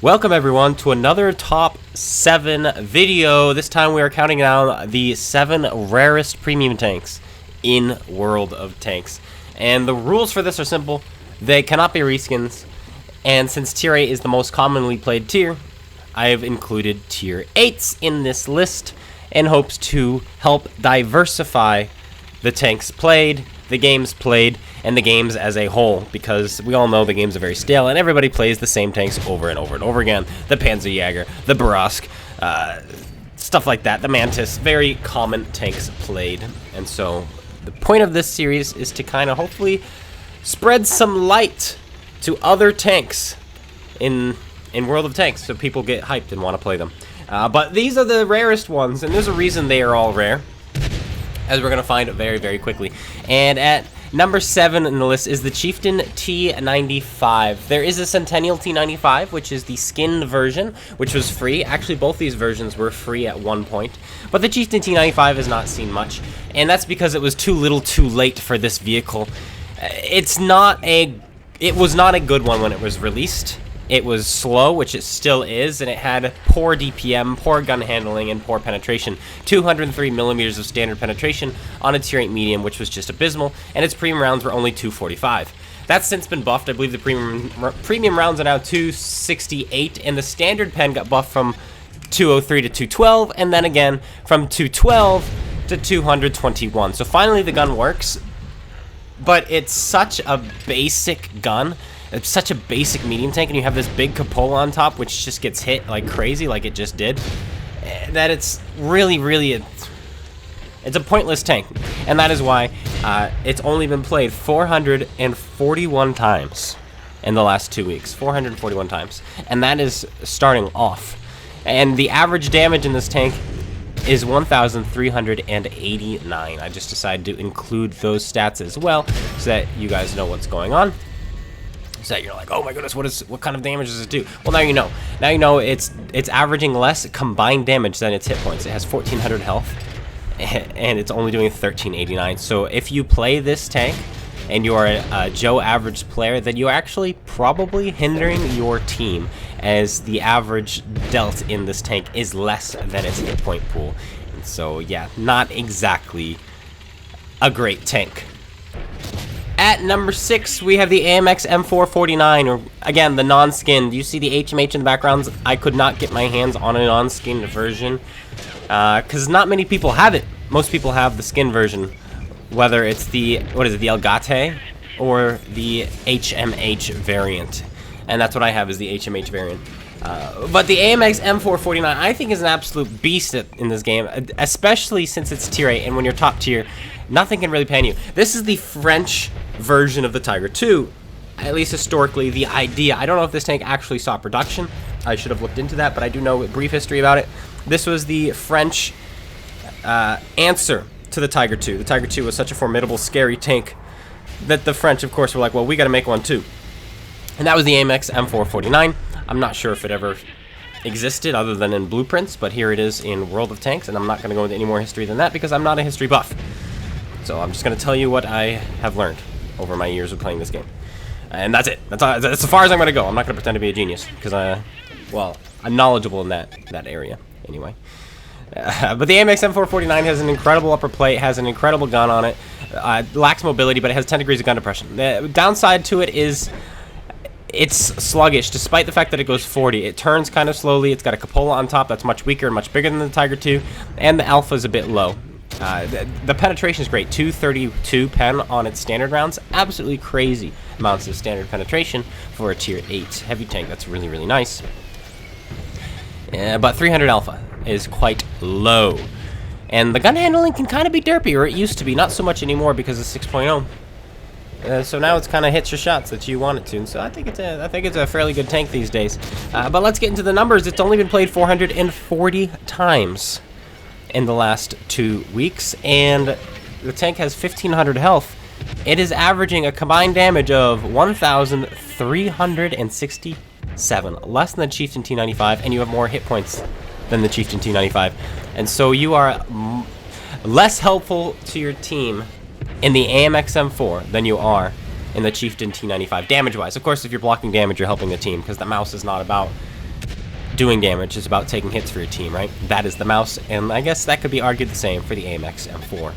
Welcome everyone to another top 7 video. This time we are counting down the 7 rarest premium tanks in World of Tanks. And the rules for this are simple. They cannot be reskins. And since tier 8 is the most commonly played tier, I have included tier 8s in this list in hopes to help diversify the tanks played, the games played, and the games as a whole, because we all know the games are very stale and everybody plays the same tanks over and over and over again. The Panzerjäger, the Borusk, stuff like that, the Mantis, very common tanks played. And so the point of this series is to kind of hopefully spread some light to other tanks in World of Tanks so people get hyped and want to play them. But these are the rarest ones, and there's a reason they are all rare, as we're going to find very, very quickly. And at number 7 in the list is the Chieftain T95. There is a Centennial T95, which is the skinned version, which was free. Actually, both these versions were free at one point. But the Chieftain T95 has not seen much, and that's because it was too little too late for this vehicle. It was not a good one when it was released. It was slow, which it still is, and it had poor DPM, poor gun handling, and poor penetration. 203 millimeters of standard penetration on a tier 8 medium, which was just abysmal, and its premium rounds were only 245. That's since been buffed. I believe the premium rounds are now 268, and the standard pen got buffed from 203 to 212, and then again from 212 to 221. So finally the gun works, but it's such a basic gun. It's such a basic medium tank, and you have this big cupola on top, which just gets hit like crazy, like it just did, that it's really, it's a pointless tank. And that is why it's only been played 441 times in the last 2 weeks. 441 times. And that is starting off. And the average damage in this tank is 1,389. I just decided to include those stats as well, so that you guys know what's going on. So that you're like, oh my goodness, what kind of damage does it do? Well, now you know. Now you know it's averaging less combined damage than its hit points. It has 1,400 health, and it's only doing 1,389. So if you play this tank and you are a Joe average player, then you're actually probably hindering your team, as the average dealt in this tank is less than its hit point pool. And so yeah, not exactly a great tank. At number 6, we have the AMX M449, or again, the non-skinned. You see the HMH in the backgrounds. I could not get my hands on a non-skinned version, because not many people have it. Most people have the skin version, whether it's the, the Elgato or the HMH variant. And that's what I have, is the HMH variant. But the AMX M449, I think, is an absolute beast in this game, especially since it's tier 8, and when you're top tier, nothing can really pan you. This is the French version of the Tiger II, at least historically, the idea. I don't know if this tank actually saw production. I should have looked into that, but I do know a brief history about it. This was the French answer to the Tiger II. The Tiger II was such a formidable, scary tank that the French, of course, were like, well, we got to make one too. And that was the AMX M449. I'm not sure if it ever existed other than in blueprints, but here it is in World of Tanks, and I'm not going to go into any more history than that because I'm not a history buff. So I'm just going to tell you what I have learned over my years of playing this game. And that's it. That's as far as I'm going to go. I'm not going to pretend to be a genius, because well, I'm knowledgeable in that area anyway. But the AMX M449 has an incredible upper plate, has an incredible gun on it, lacks mobility, but it has 10 degrees of gun depression. The downside to it is it's sluggish, despite the fact that it goes 40. It turns kind of slowly. It's got a cupola on top that's much weaker and much bigger than the Tiger II, and the alpha is a bit low. The penetration is great. 232 pen on its standard rounds. Absolutely crazy amounts of standard penetration for a tier 8 heavy tank. That's really, really nice. But 300 alpha is quite low. And the gun handling can kind of be derpy, or it used to be. Not so much anymore because of 6.0. So now it's kind of hits your shots that you want it to, and so I think it's a fairly good tank these days. But let's get into the numbers. It's only been played 440 times in the last 2 weeks, and the tank has 1,500 health. It is averaging a combined damage of 1,367, less than the Chieftain T95, and you have more hit points than the Chieftain T95, and so you are less helpful to your team in the AMX M4 than you are in the Chieftain T95 damage-wise. Of course, if you're blocking damage, you're helping the team, because the mouse is not about doing damage. It's about taking hits for your team, right? That is the mouse, and I guess that could be argued the same for the AMX M4.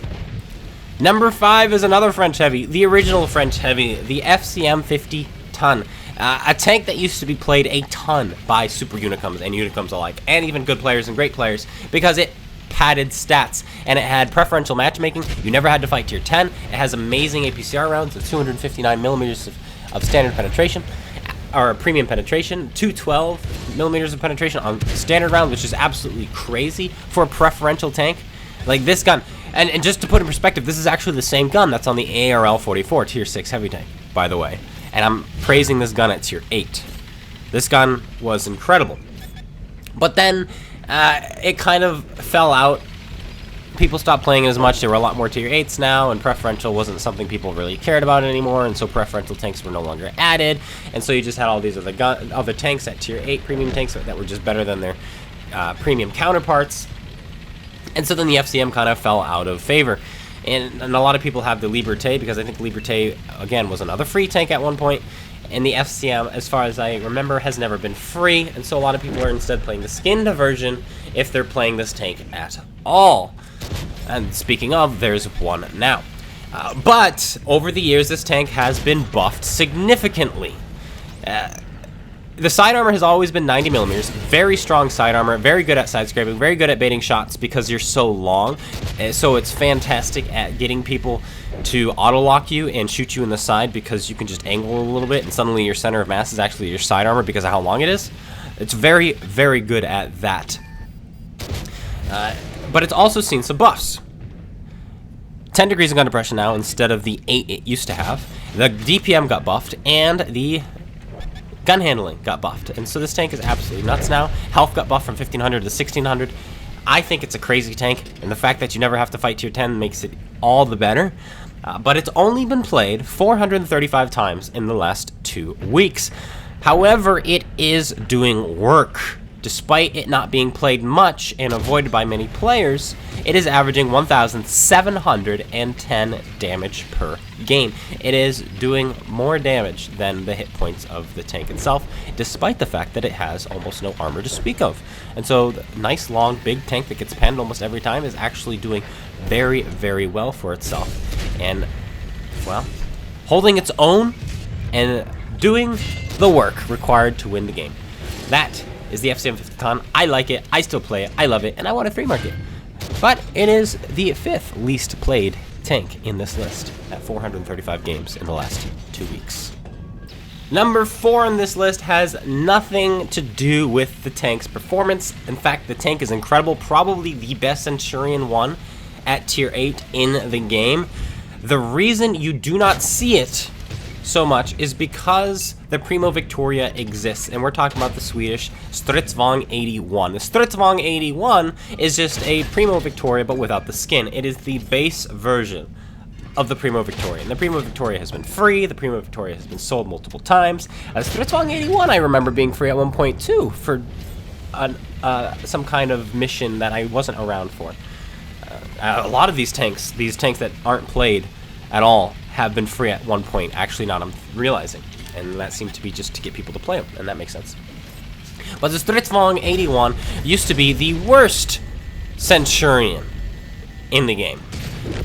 Number 5 is another French heavy, the original French heavy, the FCM50 Ton. A tank that used to be played a ton by super unicums and unicums alike, and even good players and great players, because it padded stats, and it had preferential matchmaking. You never had to fight tier 10. It has amazing APCR rounds with 259 millimeters of standard penetration, or premium penetration, 212 millimeters of penetration on standard round, which is absolutely crazy for a preferential tank. Like this gun, and just to put in perspective, this is actually the same gun that's on the ARL-44 tier 6 heavy tank, by the way. And I'm praising this gun at tier 8. This gun was incredible. But then it kind of fell out. People stopped playing it as much. There were a lot more tier 8s now, and preferential wasn't something people really cared about anymore, and so preferential tanks were no longer added. And so you just had all these other tanks at tier 8, premium tanks that were just better than their premium counterparts. And so then the FCM kind of fell out of favor. And a lot of people have the Liberté, because I think Liberté, again, was another free tank at one point. And the FCM, as far as I remember, has never been free. And so a lot of people are instead playing the skinned version if they're playing this tank at all. And speaking of, there's one now. But over the years, this tank has been buffed significantly. The side armor has always been 90 millimeters. Very strong side armor, very good at side scraping, very good at baiting shots because you're so long. So it's fantastic at getting people to auto-lock you and shoot you in the side because you can just angle a little bit and suddenly your center of mass is actually your side armor because of how long it is. It's very, very good at that. But it's also seen some buffs. 10 degrees of gun depression now instead of the 8 it used to have. The DPM got buffed, and the gun handling got buffed. And so this tank is absolutely nuts now. Health got buffed from 1500 to 1600. I think it's a crazy tank, and the fact that you never have to fight tier 10 makes it all the better. But it's only been played 435 times in the last 2 weeks. However, it is doing work. Despite it not being played much and avoided by many players, it is averaging 1,710 damage per game. It is doing more damage than the hit points of the tank itself, despite the fact that it has almost no armor to speak of. And so the nice, long, big tank that gets penned almost every time is actually doing very, very well for itself. And, well, holding its own and doing the work required to win the game. That is the FCM50 Ton. I like it, I still play it, I love it, and I want to 3-mark it. But it is the 5th least played tank in this list at 435 games in the last 2 weeks. Number 4 on this list has nothing to do with the tank's performance. In fact, the tank is incredible, probably the best Centurion one at tier 8 in the game. The reason you do not see it so much is because the Primo Victoria exists, and we're talking about the Swedish Stritzvong 81. The Stritzvong 81 is just a Primo Victoria but without the skin. It is the base version of the Primo Victoria, and the Primo Victoria has been free. The Primo Victoria has been sold multiple times. Stritzvong 81 I remember being free at one point too for some kind of mission that I wasn't around for. A lot of these tanks that aren't played at all have been free at one point. Actually not, I'm realizing. And that seemed to be just to get people to play them, and that makes sense. But the Stritzvong 81 used to be the worst Centurion in the game,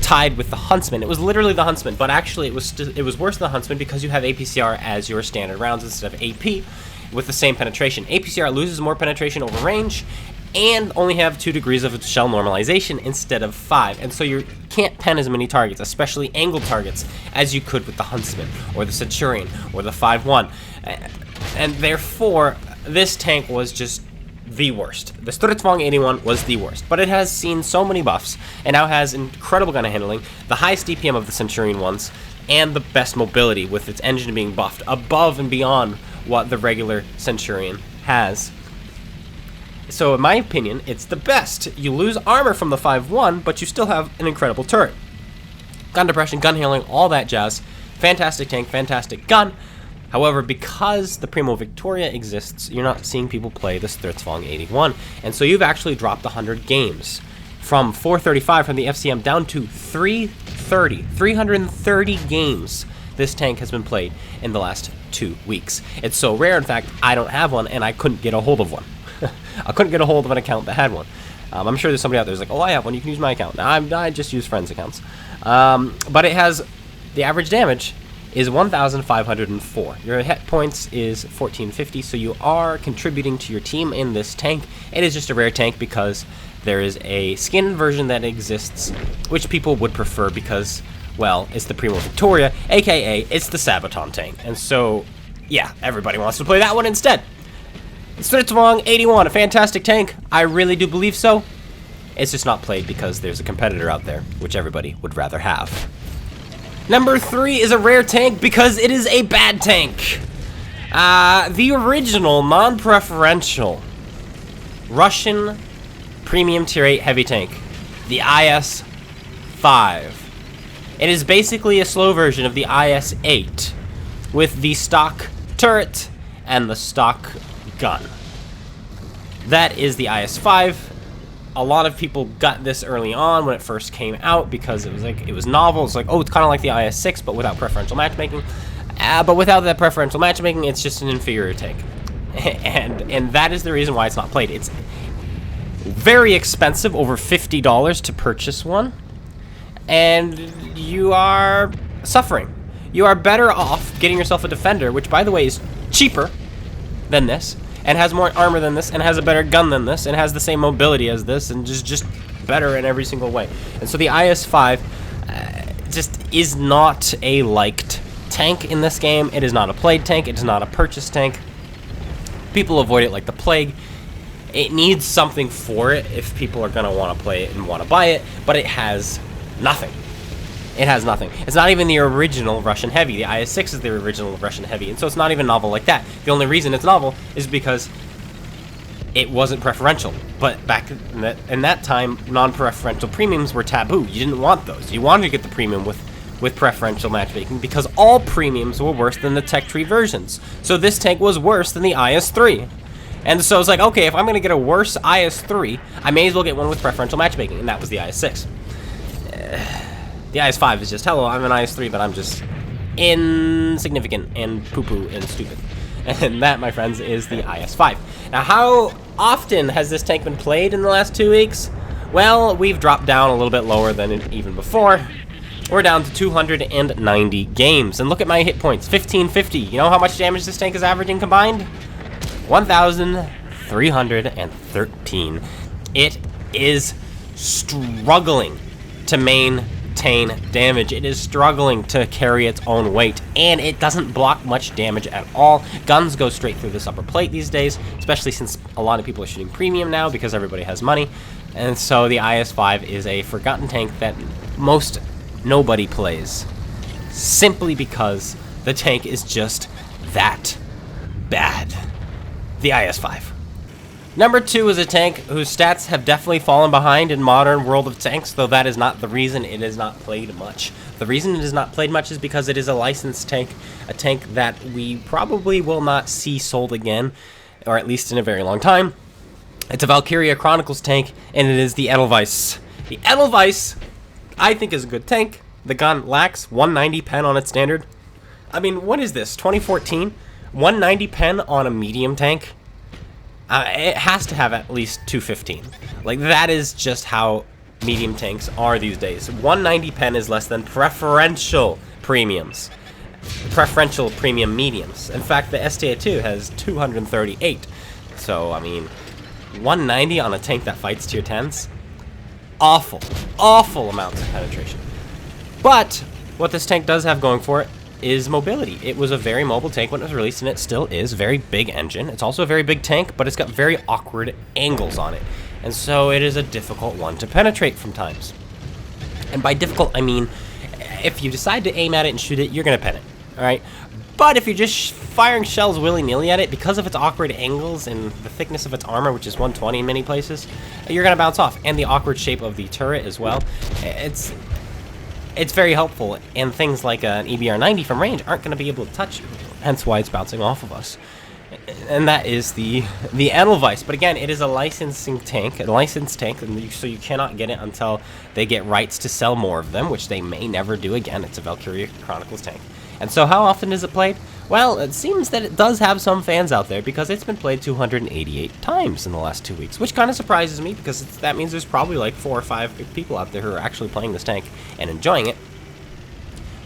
tied with the Huntsman. It was literally the Huntsman, but actually it was worse than the Huntsman because you have APCR as your standard rounds instead of AP with the same penetration. APCR loses more penetration over range, and only have 2 degrees of shell normalization instead of 5. And so you can't pen as many targets, especially angled targets, as you could with the Huntsman, or the Centurion, or the 5-1. And therefore, this tank was just the worst. The Stritzvong 81 was the worst, but it has seen so many buffs, and now has incredible gun handling, the highest DPM of the Centurion ones, and the best mobility, with its engine being buffed above and beyond what the regular Centurion has. So in my opinion, it's the best. You lose armor from the 5-1, but you still have an incredible turret. Gun depression, gun handling, all that jazz. Fantastic tank, fantastic gun. However, because the Primo Victoria exists, you're not seeing people play the Stritzvong 81. And so you've actually dropped 100 games. From 435 from the FCM down to 330. 330 games this tank has been played in the last 2 weeks. It's so rare, in fact, I don't have one, and I couldn't get a hold of one. I couldn't get a hold of an account that had one. I'm sure there's somebody out there who's like, oh, I have one, you can use my account. Now, I just use friends' accounts. But it has, the average damage is 1,504. Your hit points is 1450, so you are contributing to your team in this tank. It is just a rare tank because there is a skin version that exists, which people would prefer because, well, it's the Primo Victoria, aka it's the Sabaton tank. And so, yeah, everybody wants to play that one instead. Stritzvong 81, a fantastic tank. I really do believe so. It's just not played because there's a competitor out there, which everybody would rather have. Number 3 is a rare tank because it is a bad tank. The original, non-preferential Russian premium tier 8 heavy tank, the IS-5. It is basically a slow version of the IS-8 with the stock turret and the stock gun. That is the IS-5. A lot of people got this early on when it first came out because it was novel. It's like, oh, it's kind of like the IS-6 but without preferential matchmaking. But without that preferential matchmaking, it's just an inferior tank. and that is the reason why it's not played. It's very expensive, over $50 to purchase one, and you are suffering. You are better off getting yourself a defender, which by the way is cheaper than this, and has more armor than this, and has a better gun than this, and has the same mobility as this, and just better in every single way. And so the IS-5 just is not a liked tank in this game. It is not a played tank. It is not a purchased tank. People avoid it like the plague. It needs something for it if people are going to want to play it and want to buy it, but it has nothing. It has nothing. It's not even the original Russian Heavy. The IS-6 is the original Russian Heavy, and so it's not even novel like that. The only reason it's novel is because it wasn't preferential. But back in that time, non-preferential premiums were taboo. You didn't want those. You wanted to get the premium with preferential matchmaking because all premiums were worse than the tech tree versions. So this tank was worse than the IS-3. And so it's like, okay, if I'm going to get a worse IS-3, I may as well get one with preferential matchmaking, and that was the IS-6. The IS-5 is just, hello, I'm an IS-3, but I'm just insignificant and poo-poo and stupid. And that, my friends, is the IS-5. Now, how often has this tank been played in the last 2 weeks? Well, we've dropped down a little bit lower than even before. We're down to 290 games. And look at my hit points, 1550. You know how much damage this tank is averaging combined? 1,313. It is struggling to maintain damage. It is struggling to carry its own weight, and it doesn't block much damage at all. Guns go straight through this upper plate these days, especially since a lot of people are shooting premium now because everybody has money. And so the IS-5 is a forgotten tank that nobody plays, simply because the tank is just that bad. The IS-5. Number 2 is a tank whose stats have definitely fallen behind in modern World of Tanks, though that is not the reason it is not played much. The reason it is not played much is because it is a licensed tank, a tank that we probably will not see sold again, or at least in a very long time. It's a Valkyria Chronicles tank, and it is the Edel Vice. The Edel Vice, I think, is a good tank. The gun lacks 190 pen on its standard. I mean, what is this, 2014? 190 pen on a medium tank? It has to have at least 215. Like, that is just how medium tanks are these days. 190 pen is less than preferential premiums. Preferential premium mediums. In fact, the STA2 has 238. So, I mean, 190 on a tank that fights tier 10s? Awful. Awful amounts of penetration. But what this tank does have going for it is mobility. It was a very mobile tank when it was released, and it still is. Very big engine. It's also a very big tank, but it's got very awkward angles on it. And so it is a difficult one to penetrate from times. And by difficult, I mean, if you decide to aim at it and shoot it, you're going to pen it. Alright? But if you're just firing shells willy-nilly at it, because of its awkward angles and the thickness of its armor, which is 120 in many places, you're going to bounce off. And the awkward shape of the turret as well. It's very helpful, and things like an EBR-90 from range aren't going to be able to touch you, hence why it's bouncing off of us. And that is the Edel Vice. But again, it is a licensed tank, and so you cannot get it until they get rights to sell more of them, which they may never do again. It's a Valkyria Chronicles tank. And so how often is it played? Well, it seems that it does have some fans out there because it's been played 288 times in the last 2 weeks, which kind of surprises me because that means there's probably like 4 or 5 people out there who are actually playing this tank and enjoying it.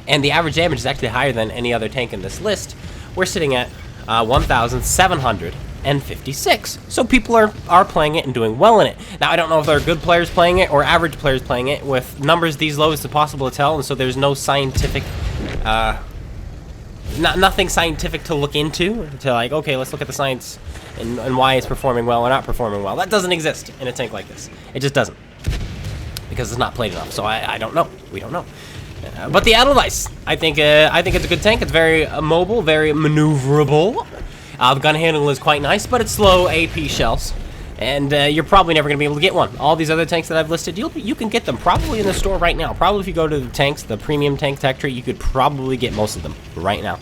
And the average damage is actually higher than any other tank in this list. We're sitting at 1,756. So people are playing it and doing well in it. Now, I don't know if there are good players playing it or average players playing it. With numbers these low, it's impossible to tell, and so there's no scientific... nothing scientific to look into, to like, okay, let's look at the science and why it's performing well or not performing well. That doesn't exist in a tank like this. It just doesn't. Because it's not played enough, so I don't know. We don't know. But the Edel Vice, I think it's a good tank. It's very mobile, very maneuverable. The gun handle is quite nice, but it's slow AP shells. And you're probably never going to be able to get one. All these other tanks that I've listed, you can get them probably in the store right now. Probably if you go to the tanks, the premium tank tech tree, you could probably get most of them right now.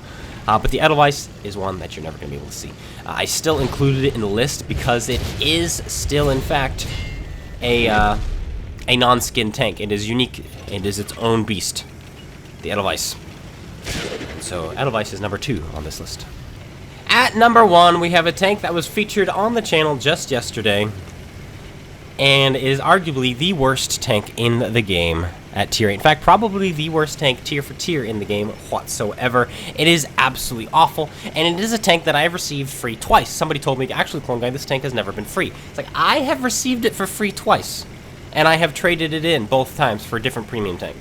But the Edel Vice is one that you're never going to be able to see. I still included it in the list because it is still, in fact, a non-skin tank. It is unique. It is its own beast. The Edel Vice. So Edel Vice is number 2 on this list. At number 1, we have a tank that was featured on the channel just yesterday, and is arguably the worst tank in the game at tier 8. In fact, probably the worst tank tier for tier in the game whatsoever. It is absolutely awful, and it is a tank that I have received free twice. Somebody told me, actually, CloneGuy, this tank has never been free. It's like, I have received it for free twice, and I have traded it in both times for a different premium tank.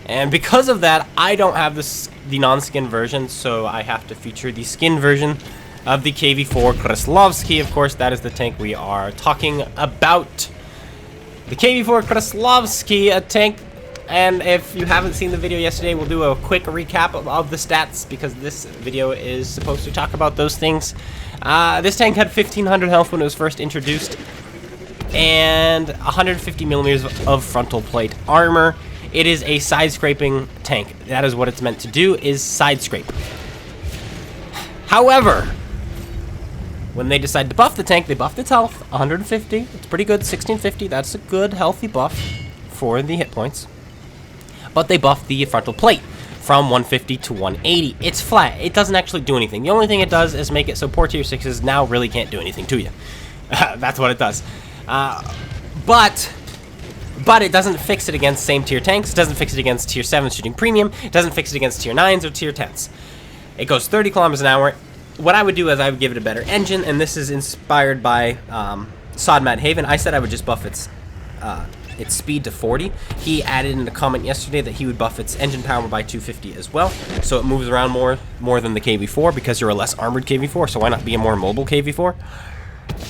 And because of that, I don't have the non-skin version, so I have to feature the skin version of the KV4 Klovski. Of course, that is the tank we are talking about. The KV4 Klovski, a tank, and if you haven't seen the video yesterday, we'll do a quick recap of the stats, because this video is supposed to talk about those things. This tank had 1,500 health when it was first introduced, and 150 millimeters of frontal plate armor. It is a side-scraping tank. That is what it's meant to do, is side-scrape. However, when they decided to buff the tank, they buffed its health, 150. It's pretty good, 1650. That's a good, healthy buff for the hit points. But they buffed the frontal plate from 150 to 180. It's flat. It doesn't actually do anything. The only thing it does is make it so poor tier 6s now really can't do anything to you. That's what it does. But it doesn't fix it against same tier tanks. It doesn't fix it against tier 7 shooting premium. It doesn't fix it against tier 9s or tier 10s. It goes 30 kilometers an hour. What I would do is I would give it a better engine, and this is inspired by Sodmad Haven. I said I would just buff its speed to 40. He added in a comment yesterday that he would buff its engine power by 250 as well, so it moves around more than the KV4, because you're a less armored KV4, so why not be a more mobile KV4?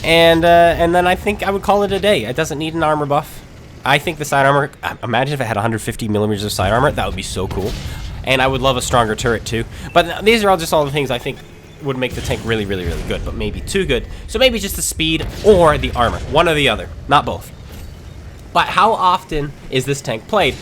And then I think I would call it a day. It doesn't need an armor buff. I think the side armor, imagine if it had 150 millimeters of side armor, that would be so cool. And I would love a stronger turret too. But these are all the things I think would make the tank really, really, really good, but maybe too good. So maybe just the speed or the armor, one or the other, not both. But how often is this tank played?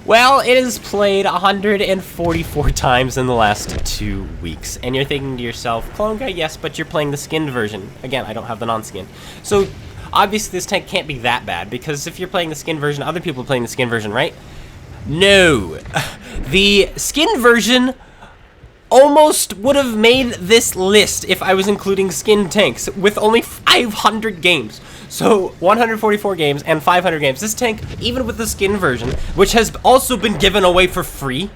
Well, it is played 144 times in the last 2 weeks. And you're thinking to yourself, CloneGuy, yes, but you're playing the skinned version. Again, I don't have the non-skin. So obviously this tank can't be that bad, because if you're playing the skin version, other people are playing the skin version, right? No. The skin version almost would have made this list if I was including skin tanks with only 500 games. So 144 games and 500 games. This tank, even with the skin version, which has also been given away for free,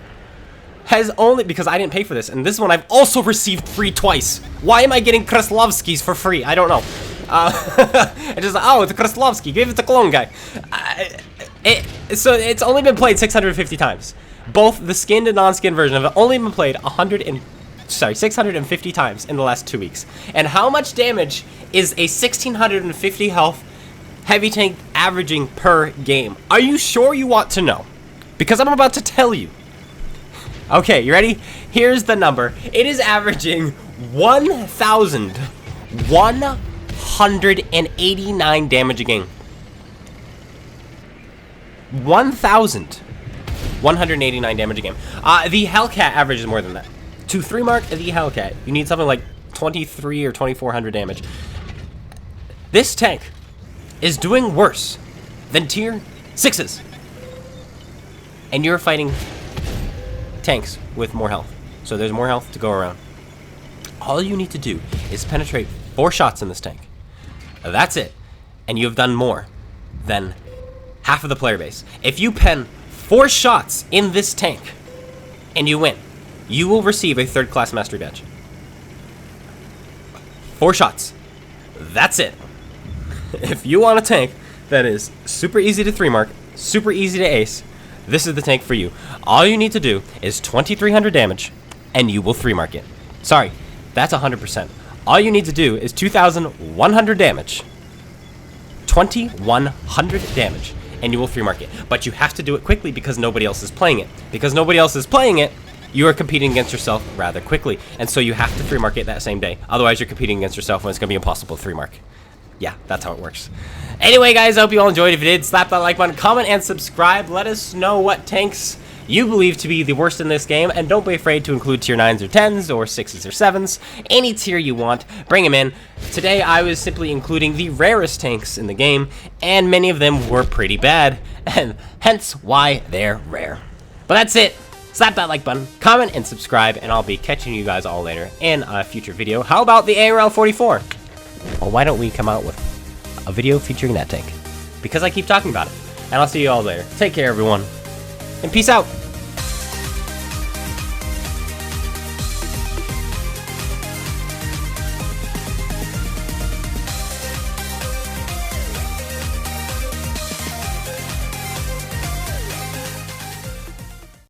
has only, because I didn't pay for this, and this one I've also received free twice. Why am I getting Klovskis for free? I don't know. I just, oh, it's a Klovski, give it to CloneGuy. So it's only been played 650 times. Both the skinned and non-skinned version have only been played 650 times in the last 2 weeks. And how much damage is a 1,650 health heavy tank averaging per game? Are you sure you want to know? Because I'm about to tell you. Okay, you ready? Here's the number. It is averaging 1,189 damage a game. 1,189 damage a game. The Hellcat averages more than that. To 3 mark the Hellcat, you need something like 23 or 2,400 damage. This tank is doing worse than tier 6s. And you're fighting tanks with more health. so there's more health to go around. All you need to do is penetrate 4 shots in this tank. That's it, and you have done more than half of the player base. If you pen 4 shots in this tank and you win, you will receive a 3rd class mastery badge. 4 shots. That's it. If you want a tank that is super easy to 3-mark, super easy to ace, this is the tank for you. All you need to do is 2300 damage, and you will 3-mark it. Sorry, that's 100%. All you need to do is 2100 damage, 2100 damage, and you will 3-mark it. But you have to do it quickly because nobody else is playing it. Because nobody else is playing it, you are competing against yourself rather quickly, and so you have to 3-mark it that same day. Otherwise, you're competing against yourself when it's going to be impossible to 3-mark. Yeah, that's how it works. Anyway, guys, I hope you all enjoyed. If you did, slap that like button, comment, and subscribe. Let us know what tanks you believe to be the worst in this game, and don't be afraid to include tier 9s or 10s or 6s or 7s. Any tier you want, bring them in. Today, I was simply including the rarest tanks in the game, and many of them were pretty bad, and hence why they're rare. But that's it. Slap that like button, comment, and subscribe, and I'll be catching you guys all later in a future video. How about the ARL-44? Well, why don't we come out with a video featuring that tank? Because I keep talking about it. And I'll see you all later. Take care, everyone. And peace out.